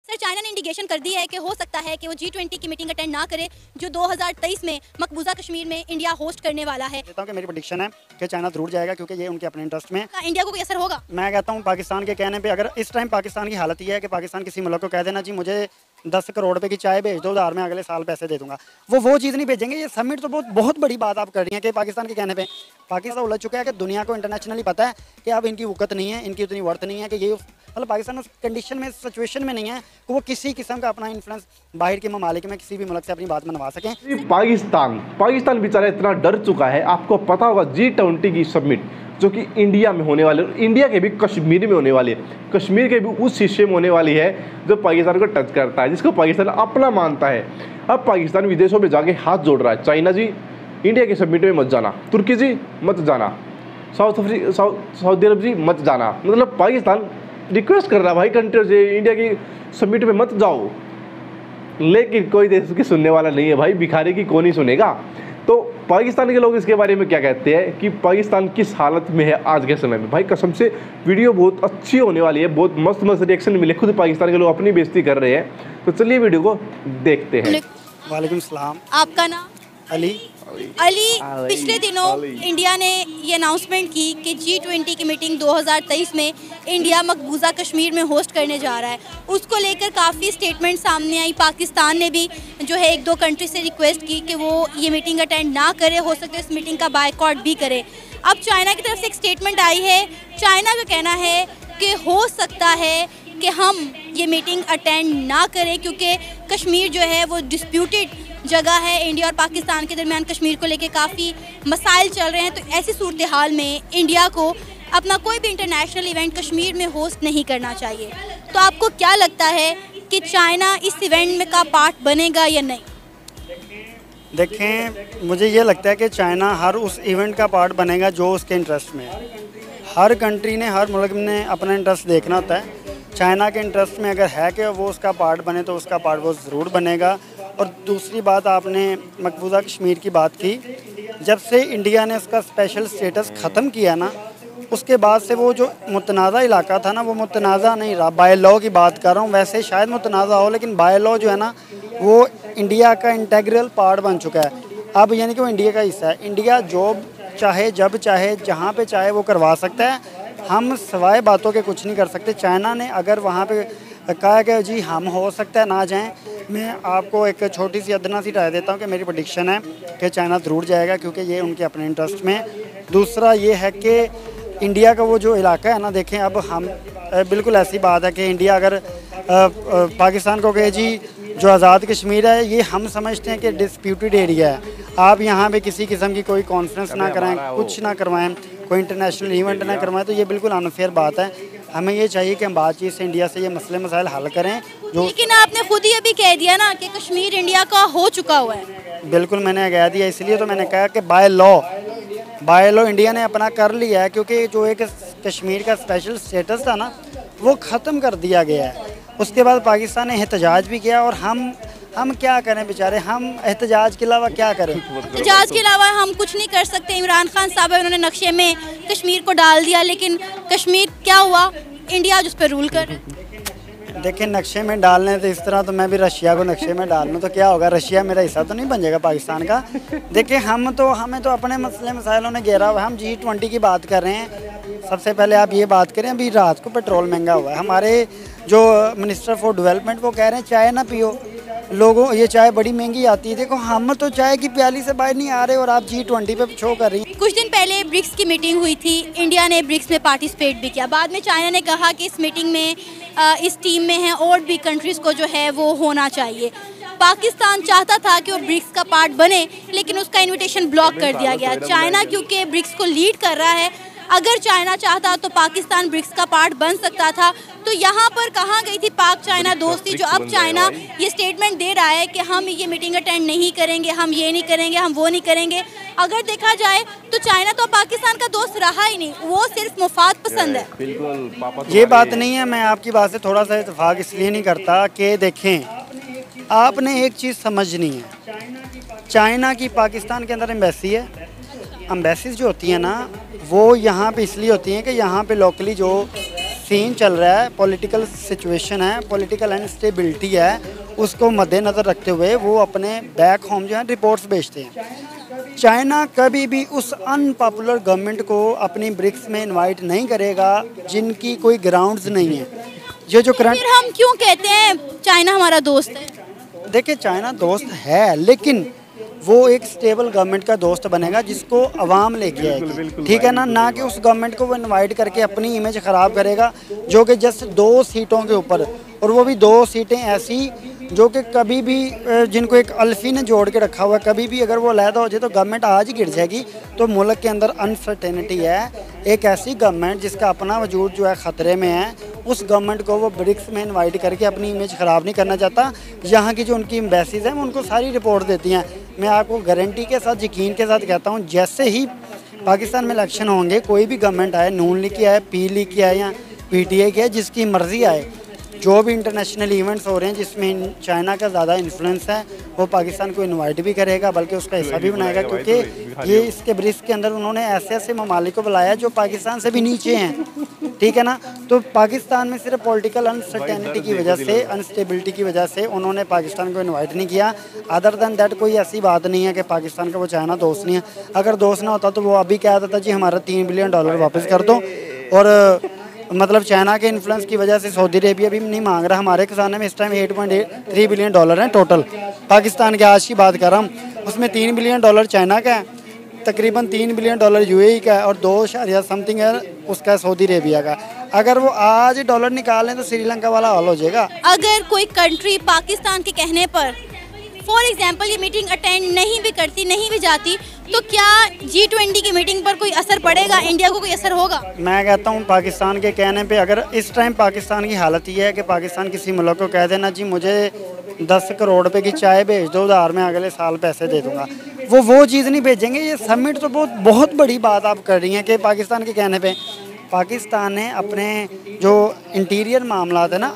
Sir, China ने indication कर दी है कि हो सकता है कि वो G20 की मीटिंग अटेंड ना करे जो 2023 में मकबूजा कश्मीर में इंडिया होस्ट करने वाला है। कहता हूँ कि मेरी प्रेडिक्शन है कि चाइना जरूर जाएगा क्योंकि ये उनके अपने इंटरेस्ट में। इंडिया को कोई असर होगा? मैं कहता हूँ पाकिस्तान के कहने पे, अगर इस टाइम पाकिस्तान की हालत ये है कि पाकिस्तान किसी मुल्क को कह देना जी मुझे 10 करोड़ रुपए की चाय भेज दो, उधार में अगले साल पैसे दे दूंगा, वो चीज़ नहीं भेजेंगे। ये समिट तो बहुत बड़ी बात आप कर रही हैं कि पाकिस्तान के कहने पे पाकिस्तान उलझ चुका है कि दुनिया को इंटरनेशनली पता है कि अब इनकी वक़्त नहीं है, इनकी उतनी वर्थ नहीं है कि ये मतलब पाकिस्तान उस कंडीशन में, सिचुएशन में नहीं है कि वो किसी किस्म का अपना इन्फ्लुएंस बाहर के ममालिक में किसी भी मुल्क से अपनी बात मनवा सकें। पाकिस्तान बेचारा इतना डर चुका है। आपको पता होगा G20 की समिट जो कि इंडिया में होने वाले, इंडिया के भी कश्मीर में होने वाली है, कश्मीर के भी उस हिस्से में होने वाली है जो पाकिस्तान को टच करता है, जिसको पाकिस्तान अपना मानता है। अब पाकिस्तान विदेशों में जाके हाथ जोड़ रहा है, चाइना जी इंडिया की समिट में मत जाना, तुर्की जी मत जाना, सऊदी अरब जी मत जाना। मतलब पाकिस्तान रिक्वेस्ट कर रहा है भाई कंट्री से, इंडिया की समिट में मत जाओ, लेकिन कोई देश की सुनने वाला नहीं है भाई, भिखारी की कौन ही सुनेगा। तो पाकिस्तान के लोग इसके बारे में क्या कहते हैं कि पाकिस्तान किस हालत में है आज के समय में। भाई कसम से वीडियो बहुत अच्छी होने वाली है, बहुत मस्त मस्त रिएक्शन मिले, खुद पाकिस्तान के लोग अपनी बेइज्जती कर रहे हैं। तो चलिए वीडियो को देखते हैं। वालेकुम सलाम। आपका नाम? अली। पिछले दिनों इंडिया ने ये अनाउंसमेंट की कि G20 की मीटिंग 2023 में इंडिया मकबूजा कश्मीर में होस्ट करने जा रहा है। उसको लेकर काफ़ी स्टेटमेंट सामने आई। पाकिस्तान ने भी जो है 1-2 कंट्री से रिक्वेस्ट की कि वो ये मीटिंग अटेंड ना करे, हो सकता है इस मीटिंग का बायकॉट भी करे। अब चाइना की तरफ से एक स्टेटमेंट आई है। चाइना का कहना है कि हो सकता है कि हम ये मीटिंग अटेंड ना करें क्योंकि कश्मीर जो है वो डिस्प्यूटेड जगह है। इंडिया और पाकिस्तान के दरमियान कश्मीर को लेके काफ़ी मसाइल चल रहे हैं। तो ऐसी सूरत हाल में इंडिया को अपना कोई भी इंटरनेशनल इवेंट कश्मीर में होस्ट नहीं करना चाहिए। तो आपको क्या लगता है कि चाइना इस इवेंट में का पार्ट बनेगा या नहीं? देखें, मुझे ये लगता है कि चाइना हर उस इवेंट का पार्ट बनेगा जो उसके इंटरेस्ट में है। हर कंट्री ने, हर मुल्क ने अपना इंटरेस्ट देखना होता है। चाइना के इंटरेस्ट में अगर है कि वो उसका पार्ट बने तो उसका पार्ट वो ज़रूर बनेगा। और दूसरी बात, आपने मकबूजा कश्मीर की बात की, जब से इंडिया ने उसका स्पेशल स्टेटस ख़त्म किया ना, उसके बाद से वो जो मुतनाज़ा इलाका था ना, वो मुतनाज़ा नहीं रहा। बाय लॉ की बात कर रहा हूँ, वैसे शायद मुतनाज़ा हो, लेकिन बाय लॉ जो है ना वो इंडिया का इंटेग्रल पार्ट बन चुका है अब, यानी कि वो इंडिया का हिस्सा है। इंडिया जो चाहे, जब चाहे, जहाँ पे चाहे वो करवा सकता है। हम सवाए बातों के कुछ नहीं कर सकते। चाइना ने अगर वहाँ पे कहा कि जी हम हो सकता है ना जाएं, मैं आपको एक छोटी सी अदना सी राय देता हूँ कि मेरी प्रेडिक्शन है कि चाइना ज़रूर जाएगा क्योंकि ये उनके अपने इंटरेस्ट में। दूसरा ये है कि इंडिया का वो जो इलाका है ना, देखें अब हम बिल्कुल ऐसी बात है कि इंडिया अगर पाकिस्तान को कहे जी जो आज़ाद कश्मीर है ये हम समझते हैं कि डिस्प्यूटेड एरिया है, आप यहाँ पे किसी किस्म की कोई कॉन्फ्रेंस ना कराएं, कुछ ना करवाएं, कोई इंटरनेशनल इवेंट ना करवाएं, तो ये बिल्कुल अनफेयर बात है। हमें ये चाहिए कि हम बातचीत से इंडिया से ये मसले मसाइल हल करें। जो लेकिन आपने खुद ही अभी कह दिया ना कि कश्मीर इंडिया का हो चुका हुआ है। बिल्कुल मैंने कह दिया, इसलिए तो मैंने कहा कि बाय लॉ इंडिया ने अपना कर लिया है क्योंकि जो एक कश्मीर का स्पेशल स्टेटस था ना वो ख़त्म कर दिया गया है। उसके बाद पाकिस्तान ने एहतजाज भी किया और हम क्या करें बेचारे, हम एहतजाज के अलावा क्या करें? एहतजाज के अलावा हम कुछ नहीं कर सकते। इमरान खान साहब उन्होंने नक्शे में कश्मीर को डाल दिया, लेकिन कश्मीर क्या हुआ, इंडिया जिस पर रूल कर। देखिए, नक्शे में डालने तो इस तरह तो मैं भी रशिया को नक्शे में डाल लूँ तो क्या होगा, रशिया मेरा हिस्सा तो नहीं बन जाएगा पाकिस्तान का। देखिए हमें तो अपने मसले मसाइलों ने घेरा हुआ है। हम G20 की बात कर रहे हैं। सबसे पहले आप ये बात करें, अभी रात को पेट्रोल महंगा हुआ है। हमारे जो मिनिस्टर फॉर डेवलपमेंट वो कह रहे हैं चाय ना पियो, लोगों ये चाय बड़ी महंगी आती है। देखो हम तो चाय की प्याली से बाहर नहीं आ रहे और आप G20 पे शो कर रही हैं। कुछ दिन पहले ब्रिक्स की मीटिंग हुई थी, इंडिया ने ब्रिक्स में पार्टिसिपेट भी किया। बाद में चाइना ने कहा कि इस मीटिंग में, इस टीम में है और भी कंट्रीज़ को जो है वो होना चाहिए। पाकिस्तान चाहता था कि वो ब्रिक्स का पार्ट बने, लेकिन उसका इन्विटेशन ब्लॉक कर दिया गया। चाइना क्योंकि ब्रिक्स को लीड कर रहा है, अगर चाइना चाहता तो पाकिस्तान ब्रिक्स का पार्ट बन सकता था। तो यहाँ पर कहाँ गई थी पाक चाइना दोस्ती, जो अब चाइना ये स्टेटमेंट दे रहा है कि हम ये मीटिंग अटेंड नहीं करेंगे, हम ये नहीं करेंगे, हम वो नहीं करेंगे। अगर देखा जाए तो चाइना तो पाकिस्तान का दोस्त रहा ही नहीं, वो सिर्फ मुफाद पसंद है। बिल्कुल ये बात नहीं है। मैं आपकी बात से थोड़ा सा इत्तेफाक इसलिए नहीं करता कि देखें, आपने एक चीज़ समझनी है, चाइना की पाकिस्तान के अंदर एम्बेसी है। एम्बेसीज जो होती हैं ना वो यहाँ पे इसलिए होती हैं कि यहाँ पे लोकली जो सीन चल रहा है, पॉलिटिकल सिचुएशन है, पॉलिटिकल अनस्टेबिलिटी है, उसको मद्देनज़र रखते हुए वो अपने बैक होम जो है रिपोर्ट्स भेजते हैं। चाइना कभी भी उस अनपॉपुलर गवर्नमेंट को अपनी ब्रिक्स में इनवाइट नहीं करेगा जिनकी कोई ग्राउंड्स नहीं है। जो करंट, फिर हम क्यों कहते हैं चाइना हमारा दोस्त है? देखिए चाइना दोस्त है, लेकिन वो एक स्टेबल गवर्नमेंट का दोस्त बनेगा जिसको अवाम लेके आएगी, ठीक है ना कि उस गवर्नमेंट को वो इनवाइट करके अपनी इमेज ख़राब करेगा जो कि जस्ट 2 सीटों के ऊपर, और वो भी 2 सीटें ऐसी जो कि कभी भी जिनको एक अल्फी ने जोड़ के रखा हुआ है, कभी भी अगर वो अलहदा हो जाए तो गवर्नमेंट आज ही गिर जाएगी। तो मुल्क के अंदर अनसर्टेनिटी है, एक ऐसी गवर्नमेंट जिसका अपना वजूद जो है ख़तरे में है, उस गवर्नमेंट को वो ब्रिक्स में इनवाइट करके अपनी इमेज ख़राब नहीं करना चाहता। यहाँ की जो उनकी एम्बेसीज हैं वो उनको सारी रिपोर्ट देती हैं। मैं आपको गारंटी के साथ, यकीन के साथ कहता हूँ, जैसे ही पाकिस्तान में इलेक्शन होंगे, कोई भी गवर्नमेंट आए, नून लीग की आए, पी लीग की आए या PTI की आए, जिसकी मर्ज़ी आए, जो भी इंटरनेशनल इवेंट्स हो रहे हैं जिसमें चाइना का ज़्यादा इन्फ्लुएंस है, वो पाकिस्तान को इनवाइट भी करेगा, बल्कि उसका हिस्सा भी बनाएगा, क्योंकि ये इसके ब्रिक्स के अंदर उन्होंने ऐसे ऐसे ममालिक को बुलाया जो पाकिस्तान से भी नीचे हैं, ठीक है ना। तो पाकिस्तान में सिर्फ पॉलिटिकल अनसर्टेनिटी की वजह से, अनस्टेबिलिटी की वजह से उन्होंने पाकिस्तान को इन्वाइट नहीं किया। अदर दैन दैट कोई ऐसी बात नहीं है कि पाकिस्तान का वो चाइना दोस्त नहीं है। अगर दोस्त ना होता तो वो अभी कह देता जी हमारा $3 बिलियन वापस कर दो, और मतलब चाइना के इन्फ्लुएंस की वजह से सऊदी अरेबिया भी नहीं मांग रहा। हमारे खजाने में इस टाइम $8.3 बिलियन हैं टोटल, पाकिस्तान के आज की बात कर रहा हूँ, उसमें $3 बिलियन चाइना का है, तकरीबन $3 बिलियन UAE का है, और 2 समथिंग है उसका सऊदी अरेबिया का। अगर वो आज डॉलर निकालें तो श्रीलंका वाला हल हो जाएगा। अगर कोई कंट्री पाकिस्तान के कहने पर फॉर एग्जाम्पल ये मीटिंग अटेंड नहीं भी करती, नहीं भी जाती, तो क्या G20 की मीटिंग पर कोई असर पड़ेगा? इंडिया को कोई असर होगा? मैं कहता हूँ पाकिस्तान के कहने पे, अगर इस टाइम पाकिस्तान की हालत ये है कि पाकिस्तान किसी मुल्क को कह देना जी मुझे 10 करोड़ रुपए की चाय भेज दो उधार में, अगले साल पैसे दे दूँगा, वो चीज़ नहीं भेजेंगे। ये समिट तो बहुत बड़ी बात आप कर रही हैं कि पाकिस्तान के कहने पर पाकिस्तान ने अपने जो इंटीरियर मामला है ना,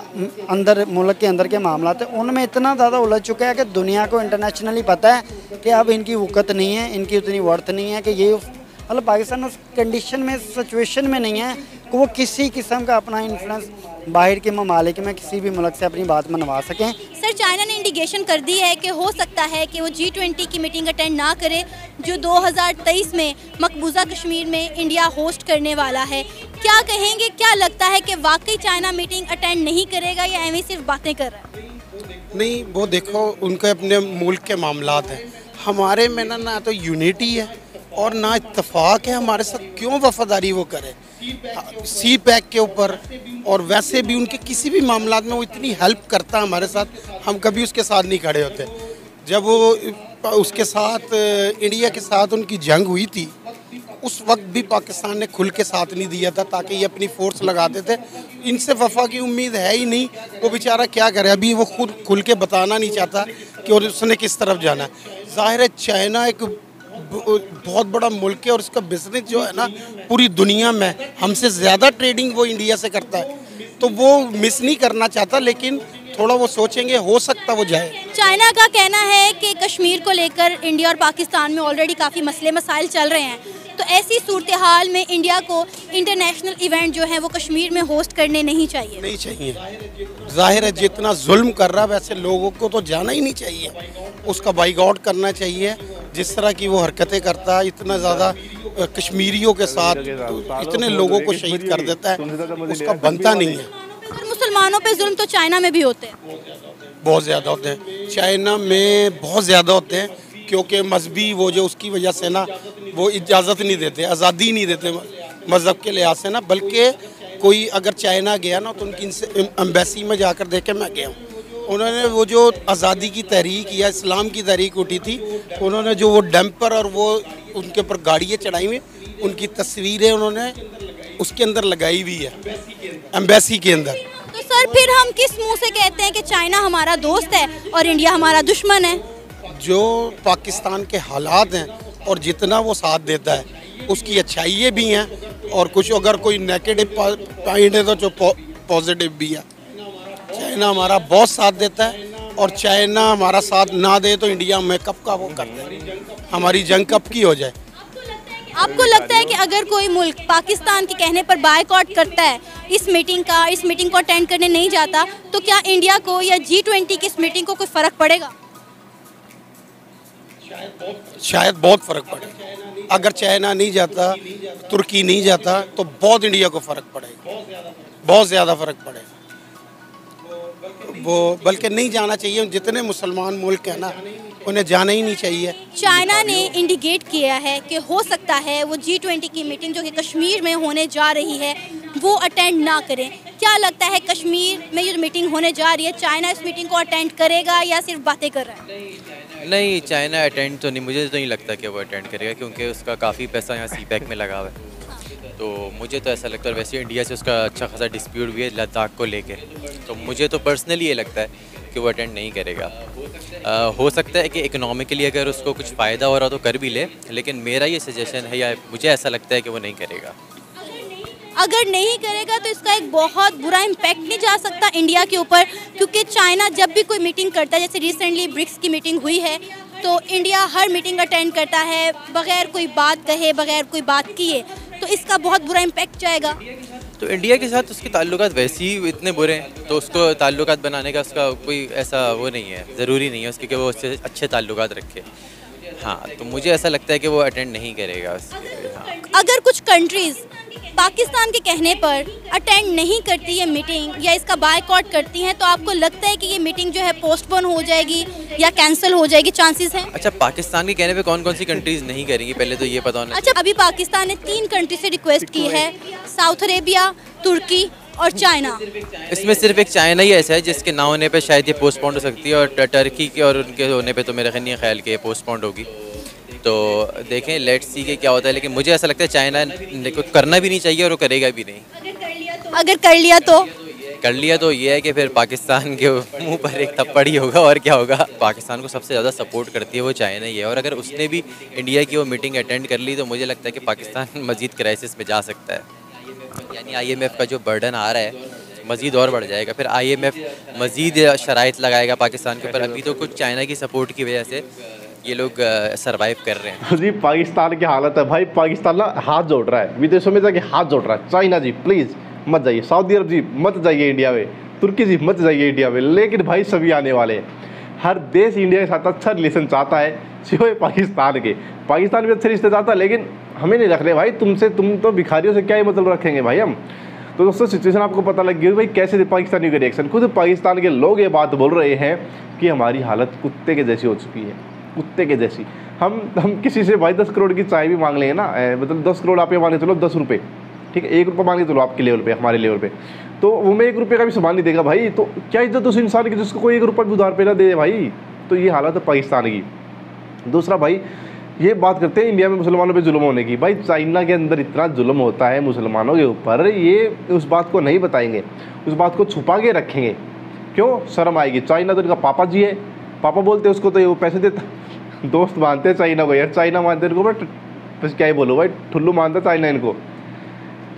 अंदर मुल्क के अंदर के मामला है, उनमें इतना ज़्यादा उलझ चुका है कि दुनिया को इंटरनेशनली पता है कि अब इनकी वक़्त नहीं है, इनकी उतनी वर्थ नहीं है कि ये, मतलब पाकिस्तान उस कंडीशन में, सिचुएशन में नहीं है कि वो किसी किस्म का अपना इन्फ्लुएंस बाहर के ममालिक में किसी भी मुल्क से अपनी बात मनवा सकें। सर, चाइना ने इंडिकेशन कर दी है कि हो सकता है कि वो G20 की मीटिंग अटेंड ना करे जो 2023 में मकबूजा कश्मीर में इंडिया होस्ट करने वाला है। क्या कहेंगे, क्या लगता है कि वाकई चाइना मीटिंग अटेंड नहीं करेगा या ऐਵੇਂ सिर्फ बातें कर रहा है? नहीं, वो देखो उनके अपने मुल्क के मामलात हैं, हमारे में ना तो यूनिटी है और ना इत्तेफाक है। हमारे साथ क्यों वफादारी वो करे सी पैक के ऊपर, और वैसे भी उनके किसी भी मामलात में वो इतनी हेल्प करता है हमारे साथ, हम कभी उसके साथ नहीं खड़े होते। जब वो उसके साथ इंडिया के साथ उनकी जंग हुई थी, उस वक्त भी पाकिस्तान ने खुल के साथ नहीं दिया था ताकि ये अपनी फोर्स लगाते थे। इनसे वफा की उम्मीद है ही नहीं, वो बेचारा क्या करे, अभी वो खुद खुल के बताना नहीं चाहता कि और उसने किस तरफ जाना है। ज़ाहिर है चाइना एक बहुत बड़ा मुल्क है और उसका बिजनेस जो है ना पूरी दुनिया में, हमसे ज़्यादा ट्रेडिंग वो इंडिया से करता है, तो वो मिस नहीं करना चाहता, लेकिन थोड़ा वो सोचेंगे, हो सकता वो जाए। चाइना का कहना है कि कश्मीर को लेकर इंडिया और पाकिस्तान में ऑलरेडी काफ़ी मसले मसाइल चल रहे हैं, तो ऐसी सूरत हाल में इंडिया को इंटरनेशनल इवेंट जो है वो कश्मीर में होस्ट करने नहीं चाहिए। नहीं चाहिए, जाहिर है जितना जुल्म कर रहा है वैसे लोगों को तो जाना ही नहीं चाहिए, उसका बाइकआउट करना चाहिए। जिस तरह की वो हरकतें करता है, इतना ज़्यादा कश्मीरियों के साथ इतने लोगों को शहीद कर देता है, उसका बनता नहीं है। और मुसलमानों पे जुल्म तो चाइना में भी होते हैं, बहुत ज़्यादा होते हैं, चाइना में बहुत ज़्यादा होते हैं, क्योंकि मजहबी वो जो उसकी वजह से ना वो इजाज़त नहीं देते, आज़ादी नहीं देते मज़हब के लिहाज से ना। बल्कि कोई अगर चाइना गया ना तो उनकी एम्बेसी में जाकर देखे, मैं गया हूँ, उन्होंने वो जो आज़ादी की तहरीक या इस्लाम की तहरीक उठी थी, उन्होंने जो वो डंपर और वो उनके ऊपर गाड़ियाँ चढ़ाई हुई, उनकी तस्वीरें उन्होंने उसके अंदर लगाई हुई है, एम्बेसी के अंदर। तो सर फिर हम किस मुंह से कहते हैं कि चाइना हमारा दोस्त है और इंडिया हमारा दुश्मन है? जो पाकिस्तान के हालात हैं और जितना वो साथ देता है उसकी अच्छाइयाँ भी हैं और कुछ अगर कोई नेगेटिव पॉइंट है तो जो पॉजिटिव भी है। चाइना हमारा बहुत साथ देता है और चाइना हमारा साथ ना दे तो इंडिया में कब का वो करता है, हमारी जंग कब की हो जाए। आपको लगता है कि आपको लगता है कि अगर कोई मुल्क पाकिस्तान के कहने पर बायकॉट करता है इस मीटिंग को अटेंड करने नहीं जाता, तो क्या इंडिया को या G20 की इस मीटिंग को कोई फ़र्क पड़ेगा? शायद बहुत फ़र्क पड़ेगा। अगर चाइना नहीं जाता, तुर्की नहीं जाता, तो बहुत इंडिया को फ़र्क पड़ेगा, बहुत ज़्यादा फ़र्क पड़ेगा। वो बल्कि नहीं जाना चाहिए। जितने मुसलमान मुल्क हैं ना, उन्हें जाना ही नहीं चाहिए। चाइना ने इंडिकेट किया है कि हो सकता है वो G20 की मीटिंग जो कि कश्मीर में होने जा रही है वो अटेंड ना करें। क्या लगता है कश्मीर में ये जो मीटिंग होने जा रही है, चाइना इस मीटिंग को अटेंड करेगा या सिर्फ बातें कर रहा है? नहीं, चाइना अटेंड तो नहीं, मुझे तो नहीं लगता कि वो अटेंड करेगा, क्योंकि उसका काफ़ी पैसा यहाँ CPEC में लगा हुआ है। तो मुझे तो ऐसा लगता है, वैसे इंडिया से उसका अच्छा खासा डिस्प्यूट भी है लद्दाख को लेके, तो मुझे तो पर्सनली ये लगता है कि वो अटेंड नहीं करेगा। हो सकता है कि इकोनॉमिकली अगर उसको कुछ फ़ायदा हो रहा तो कर भी ले, लेकिन मेरा ये सजेशन है या मुझे ऐसा लगता है कि वो नहीं करेगा। अगर नहीं करेगा तो इसका एक बहुत बुरा इम्पैक्ट नहीं जा सकता इंडिया के ऊपर, क्योंकि चाइना जब भी कोई मीटिंग करता है, जैसे रिसेंटली ब्रिक्स की मीटिंग हुई है, तो इंडिया हर मीटिंग अटेंड करता है बगैर कोई बात कहे, बगैर कोई बात किए, तो इसका बहुत बुरा इम्पैक्ट जाएगा। तो इंडिया के साथ उसके ताल्लुकात वैसे ही इतने बुरे हैं, तो उसको ताल्लुकात बनाने का उसका कोई ऐसा वो नहीं है, ज़रूरी नहीं है उसके कि वो उससे अच्छे ताल्लुकात रखे। हाँ, तो मुझे ऐसा लगता है कि वो अटेंड नहीं करेगा हाँ। अगर कुछ कंट्रीज़ पाकिस्तान के कहने पर अटेंड नहीं करती ये मीटिंग या इसका बायकॉट करती हैं, तो आपको लगता है कि ये मीटिंग जो है पोस्टपोन हो जाएगी या कैंसिल हो जाएगी, चांसेस हैं? अच्छा, पाकिस्तान के कहने पे कौन कौन सी कंट्रीज़ नहीं करेंगी, पहले तो ये पता होना। अच्छा, अभी पाकिस्तान ने 3 कंट्री से रिक्वेस्ट की है, साउथ अरेबिया, तुर्की और चाइना। इसमें सिर्फ एक चाइना ही ऐसा है जिसके ना होने पे शायद ये पोस्टपोन हो सकती है, और टर्की के और उनके होने पे तो मेरा ख्याल कि ये पोस्टपोन होगी। तो देखें, लेट्स सी के क्या होता है, लेकिन मुझे ऐसा लगता है चाइना को करना भी नहीं चाहिए और वो करेगा भी नहीं। अगर कर लिया तो ये है कि फिर पाकिस्तान के मुंह पर एक थप्पड़ ही होगा, और क्या होगा। पाकिस्तान को सबसे ज़्यादा सपोर्ट करती है वो चाइना ही है, और अगर उसने भी इंडिया की वो मीटिंग अटेंड कर ली तो मुझे लगता है कि पाकिस्तान मज़ीद क्राइसिस में जा सकता है। यानी IMF का जो बर्डन आ रहा है मज़ीद और बढ़ जाएगा, फिर IMF मज़ीद शराइत लगाएगा पाकिस्तान के ऊपर। अभी तो कुछ चाइना की सपोर्ट की वजह से ये लोग सरवाइव कर रहे हैं। जी, पाकिस्तान की हालत है भाई, पाकिस्तान ना हाथ जोड़ रहा है, विदेशों में जाके हाथ जोड़ रहा है। चाइना जी प्लीज़ मत जाइए, सऊदी अरब जी मत जाइए इंडिया में, तुर्की जी मत जाइए इंडिया में, लेकिन भाई सभी आने वाले हैं। हर देश इंडिया के साथ अच्छा रिलेशन चाहता है, सिवाय पाकिस्तान के। पाकिस्तान भी अच्छे रिश्ते चाहता है, लेकिन हमें नहीं रख रहे भाई। तुम तो भिखारियों से क्या ही मतलब रखेंगे भाई हम। तो दोस्तों, सिचुएशन आपको पता लग गई भाई कैसे पाकिस्तानी के रिएक्शन। खुद पाकिस्तान के लोग ये बात बोल रहे हैं कि हमारी हालत कुत्ते के जैसी हो चुकी है, कुत्ते के जैसी। हम किसी से भाई 10 करोड़ की चाय भी मांग लेंगे ना, मतलब 10 करोड़ आप ये मांगे चलो, 10 रुपये, ठीक है, 1 रुपये मांगे चलो आपके लेवल पे, हमारे लेवल पे, तो वो में 1 रुपये का भी सामान नहीं देगा भाई। तो क्या इज्जत उस इंसान की जिसको कोई 1 रुपये भी उधार पे ना दे भाई। तो ये हालत है पाकिस्तान की। दूसरा भाई, ये बात करते हैं इंडिया में मुसलमानों पे जुल्म होने की। भाई चाइना के अंदर इतना जुल्म होता है मुसलमानों के ऊपर, ये उस बात को नहीं बताएंगे, उस बात को छुपा के रखेंगे। क्यों? शर्म आएगी। चाइना तो इनका पापा जी है, पापा बोलते हैं उसको, तो ये वो पैसे देता, दोस्त मानते हैं चाइना को यार, चाइना मानते हैं इनको। बट क्या ही बोलो भाई, ठुल्लू मानता है चाइना इनको।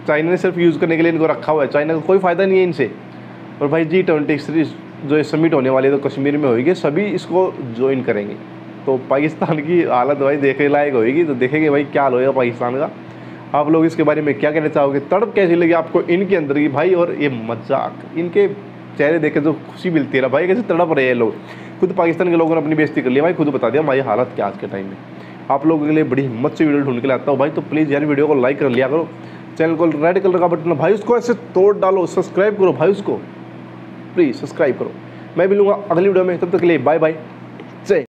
चाइना ने सिर्फ यूज़ करने के लिए इनको रखा हुआ है, चाइना को कोई फ़ायदा नहीं है इनसे। और भाई G20 जो समिट होने वाली है तो कश्मीर में होगी, सभी इसको ज्वाइन करेंगे। तो पाकिस्तान की हालत भाई देखने लायक होगी। तो देखेंगे भाई क्या हाल होगा पाकिस्तान का। आप लोग इसके बारे में क्या कहना चाहोगे? तड़प कैसी लगी आपको इनके अंदर की भाई? और ये मजाक, इनके चेहरे देख के जो खुशी मिलती है ना भाई, कैसे तड़प रहे हैं लोग। खुद पाकिस्तान के लोगों ने अपनी बेइज्जती कर लिया भाई, खुद बता दिया हमारी हालत क्या आज के टाइम में। आप लोगों के लिए बड़ी हिम्मत से वीडियो ढूंढ के लाता हूँ भाई। तो प्लीज़ यार वीडियो को लाइक कर लिया करो, चैनल को रेड कलर का बटन भाई उसको ऐसे तोड़ डालो, सब्सक्राइब करो भाई उसको, प्लीज़ सब्सक्राइब करो। मैं मिलूँगा अगली वीडियो में, तब तक के लिए बाय बाय।